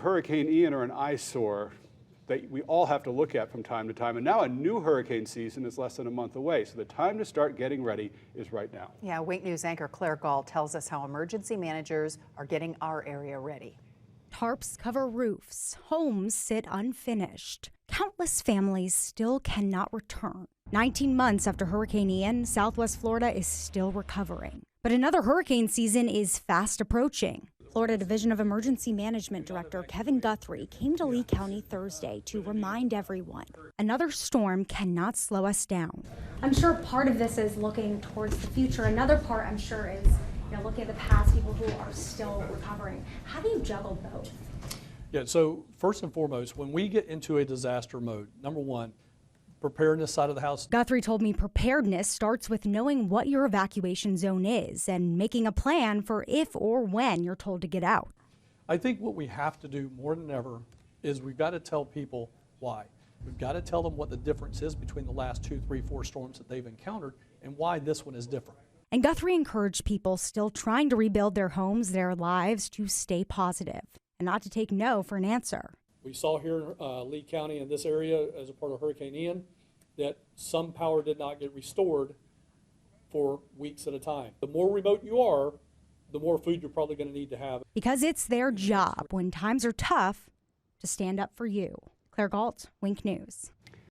Hurricane Ian are an eyesore that we all have to look at from time to time. And now a new hurricane season is less than a month away. So the time to start getting ready is right now. Yeah, Wink News anchor Claire Galt tells us how emergency managers are getting our area ready. Tarps cover roofs, homes sit unfinished. Countless families still cannot return. 19 months after Hurricane Ian, Southwest Florida is still recovering. But another hurricane season is fast approaching. Florida Division of Emergency Management Director Kevin Guthrie came to Lee County Thursday to remind everyone another storm cannot slow us down. I'm sure part of this is looking towards the future. Another part, I'm sure, is looking at the past, people who are still recovering. How do you juggle both? Yeah, so first and foremost, when we get into a disaster mode, number one, preparedness side of the house. Guthrie told me preparedness starts with knowing what your evacuation zone is and making a plan for if or when you're told to get out. I think what we have to do more than ever is we've got to tell people why. We've got to tell them what the difference is between the last 2, 3, 4 storms that they've encountered and why this one is different. And Guthrie encouraged people still trying to rebuild their homes, their lives, to stay positive and not to take no for an answer. We saw here in Lee County in this area as a part of Hurricane Ian that some power did not get restored for weeks at a time. The more remote you are, the more food you're probably going to need to have. Because it's their job when times are tough to stand up for you. Claire Galt, Wink News.